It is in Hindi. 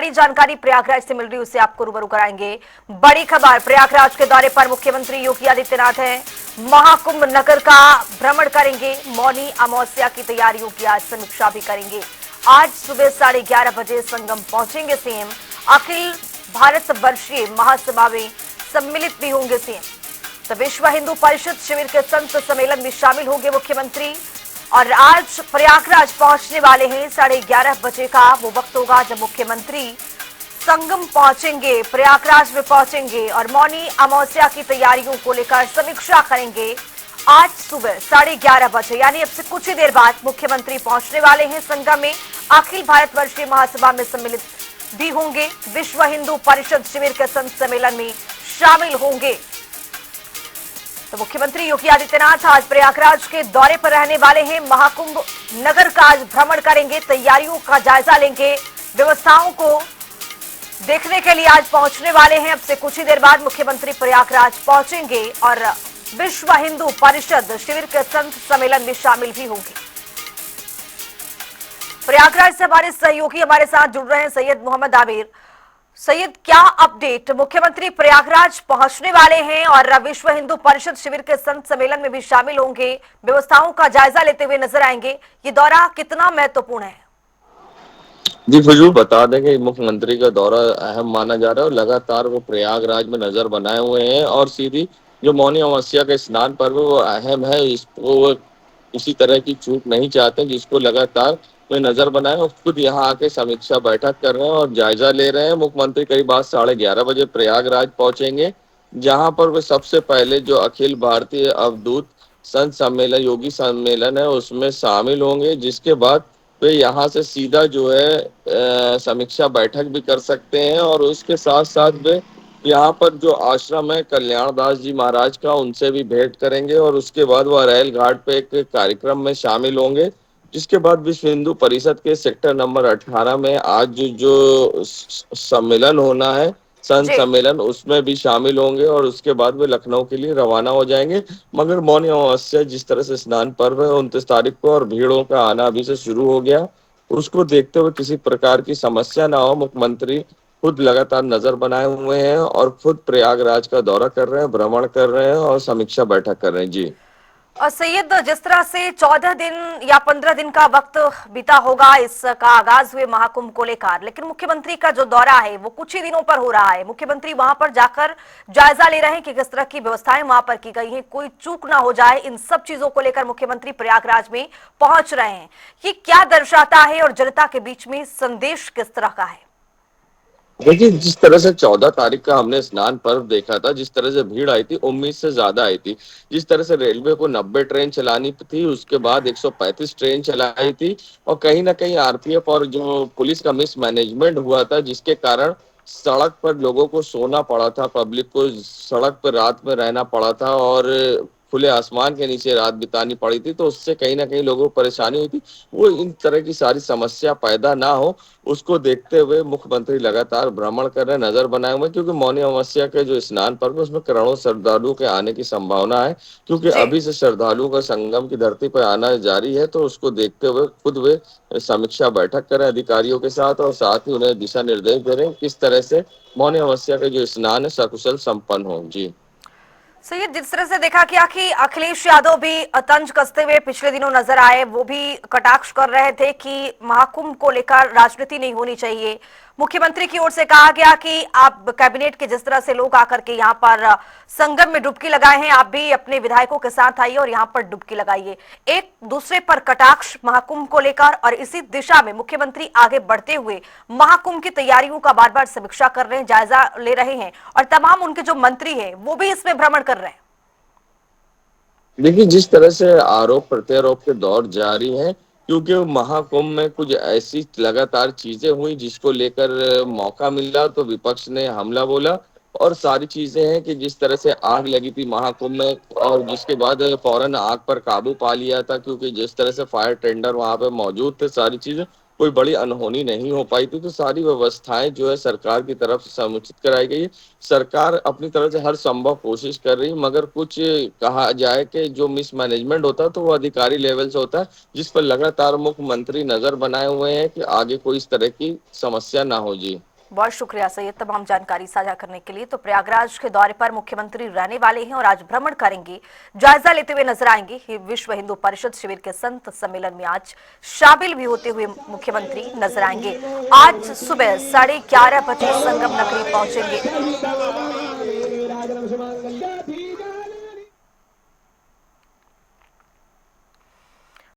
बड़ी जानकारी प्रयागराज से मिल रही, उससे आपको रूबरू कराएंगे। बड़ी खबर, प्रयागराज के दौरे पर मुख्यमंत्री योगी आदित्यनाथ हैं। महाकुंभ नगर का भ्रमण करेंगे। मौनी अमावस्या की तैयारियों की आज समीक्षा भी करेंगे। आज सुबह 11:30 बजे संगम पहुंचेंगे सीएम। अखिल भारत वर्षीय महासभा में सम्मिलित भी होंगे सीएम। तो विश्व हिंदू परिषद शिविर के संत सम्मेलन में शामिल होंगे मुख्यमंत्री। और आज प्रयागराज पहुंचने वाले हैं। 11:30 बजे का वो वक्त होगा जब मुख्यमंत्री संगम पहुंचेंगे, प्रयागराज में पहुंचेंगे और मौनी अमावस्या की तैयारियों को लेकर समीक्षा करेंगे। आज सुबह 11:30 बजे यानी अब से कुछ ही देर बाद मुख्यमंत्री पहुंचने वाले हैं संगम में। अखिल भारत वर्षीय महासभा में सम्मिलित भी होंगे। विश्व हिंदू परिषद शिविर के संत सम्मेलन में शामिल होंगे। तो मुख्यमंत्री योगी आदित्यनाथ आज प्रयागराज के दौरे पर रहने वाले हैं। महाकुंभ नगर का आज भ्रमण करेंगे, तैयारियों का जायजा लेंगे, व्यवस्थाओं को देखने के लिए आज पहुंचने वाले हैं। अब से कुछ ही देर बाद मुख्यमंत्री प्रयागराज पहुंचेंगे और विश्व हिंदू परिषद शिविर के संत सम्मेलन में शामिल भी होंगे। प्रयागराज से हमारे सहयोगी हमारे साथ जुड़ रहे हैं सैयद मोहम्मद आमिर। सैयद, क्या अपडेट? मुख्यमंत्री प्रयागराज पहुंचने वाले हैं और विश्व हिंदू परिषद शिविर के संत सम्मेलन में भी शामिल होंगे, व्यवस्थाओं का जायजा लेते हुए नजर आएंगे। ये दौरा कितना महत्वपूर्ण है? जी फजूल बता दें कि मुख्यमंत्री का दौरा अहम माना जा रहा है और लगातार वो प्रयागराज में नजर बनाए हुए हैं और सीधी जो मौनी अमावस्या का स्नान पर्व है वो अहम है। इसको वो किसी तरह की चूक नहीं चाहते, जिसको लगातार वे नजर बनाए और खुद यहाँ आके समीक्षा बैठक कर रहे हैं और जायजा ले रहे हैं। मुख्यमंत्री करीब आज 11:30 बजे प्रयागराज पहुंचेंगे, जहां पर वे सबसे पहले जो अखिल भारतीय अवधूत संत सम्मेलन योगी सम्मेलन है उसमें शामिल होंगे, जिसके बाद वे यहाँ से सीधा जो है समीक्षा बैठक भी कर सकते हैं और उसके साथ साथ वे यहाँ पर जो आश्रम है कल्याण दास जी महाराज का उनसे भी भेंट करेंगे और उसके बाद वह रेल घाट पे एक कार्यक्रम में शामिल होंगे। जिसके बाद विश्व हिंदू परिषद के सेक्टर नंबर 18 में आज जो सम्मेलन होना है संत जी। सम्मेलन उसमें भी शामिल होंगे और उसके बाद वे लखनऊ के लिए रवाना हो जाएंगे। मगर मौनी अमावस्या जिस तरह से स्नान पर्व है 29 तारीख को और भीड़ों का आना अभी से शुरू हो गया, उसको देखते हुए किसी प्रकार की समस्या ना हो, मुख्यमंत्री खुद लगातार नजर बनाए हुए हैं और खुद प्रयागराज का दौरा कर रहे हैं, भ्रमण कर रहे हैं और समीक्षा बैठक कर रहे हैं। जी और सैयद, जिस तरह से 14 दिन या 15 दिन का वक्त बीता होगा इसका आगाज हुए महाकुंभ को लेकर, लेकिन मुख्यमंत्री का जो दौरा है वो कुछ ही दिनों पर हो रहा है। मुख्यमंत्री वहां पर जाकर जायजा ले रहे हैं कि किस तरह की व्यवस्थाएं वहां पर की गई हैं, कोई चूक ना हो जाए। इन सब चीजों को लेकर मुख्यमंत्री प्रयागराज में पहुंच रहे हैं। ये क्या दर्शाता है और जनता के बीच में संदेश किस तरह का है? देखिए, जिस तरह से 14 तारीख का हमने स्नान पर्व देखा था, जिस तरह से भीड़ आई थी उम्मीद से ज्यादा आई थी। जिस तरह से रेलवे को 90 ट्रेन चलानी थी, उसके बाद 135 ट्रेन चलाई थी और कहीं ना कहीं आरपीएफ और जो पुलिस का मिसमैनेजमेंट हुआ था, जिसके कारण सड़क पर लोगों को सोना पड़ा था, पब्लिक को सड़क पर रात में रहना पड़ा था और खुले आसमान के नीचे रात बितानी पड़ी थी, तो उससे कहीं ना कहीं लोगों को परेशानी हुई थी। वो इन तरह की सारी समस्या पैदा ना हो, उसको देखते हुए मुख्यमंत्री लगातार भ्रमण कर रहे हैं, नजर बनाए हुए, क्योंकि मौनी अमावस्या के जो स्नान पर्व है उसमें करोड़ों श्रद्धालुओं के आने की संभावना है। क्योंकि जी। अभी से श्रद्धालुओं का संगम की धरती पर आना जारी है, तो उसको देखते हुए खुद वे समीक्षा बैठक करें अधिकारियों के साथ और साथ ही उन्हें दिशा निर्देश दे रहे हैं किस तरह से मौनी अमावस्या का जो स्नान है सकुशल संपन्न हो। जी सैयद, जिस तरह से देखा गया कि अखिलेश यादव भी तंज कसते हुए पिछले दिनों नजर आए, वो भी कटाक्ष कर रहे थे कि महाकुंभ को लेकर राजनीति नहीं होनी चाहिए। मुख्यमंत्री की ओर से कहा गया कि आप कैबिनेट के जिस तरह से लोग आकर के यहाँ पर संगम में डुबकी लगाए हैं, आप भी अपने विधायकों के साथ आइए और यहाँ पर डुबकी लगाइए। एक दूसरे पर कटाक्ष महाकुंभ को लेकर, और इसी दिशा में मुख्यमंत्री आगे बढ़ते हुए महाकुंभ की तैयारियों का बार बार समीक्षा कर रहे हैं, जायजा ले रहे हैं और तमाम उनके जो मंत्री हैं वो भी इसमें भ्रमण कर रहे हैं। देखिए, जिस तरह से आरोप प्रत्यारोप के दौर जारी है, क्योंकि महाकुंभ में कुछ ऐसी लगातार चीजें हुई जिसको लेकर मौका मिला तो विपक्ष ने हमला बोला और सारी चीजें हैं कि जिस तरह से आग लगी थी महाकुंभ में और जिसके बाद फौरन आग पर काबू पा लिया था, क्योंकि जिस तरह से फायर टेंडर वहां पे मौजूद थे, सारी चीजें कोई बड़ी अनहोनी नहीं हो पाई थी, तो सारी व्यवस्थाएं जो है सरकार की तरफ से समुचित कराई गई है। सरकार अपनी तरफ से हर संभव कोशिश कर रही है, मगर कुछ कहा जाए कि जो मिसमैनेजमेंट होता है तो वो अधिकारी लेवल से होता है, जिस पर लगातार मुख्यमंत्री नजर बनाए हुए हैं कि आगे कोई इस तरह की समस्या ना हो। जी बहुत शुक्रिया सैयद तमाम जानकारी साझा करने के लिए। तो प्रयागराज के दौरे पर मुख्यमंत्री रहने वाले हैं और आज भ्रमण करेंगे, जायजा लेते हुए नजर आएंगे। विश्व हिंदू परिषद शिविर के संत सम्मेलन में आज शामिल भी होते हुए मुख्यमंत्री नजर आएंगे। आज सुबह 11:30 बजे संगम नगरी पहुंचेंगे।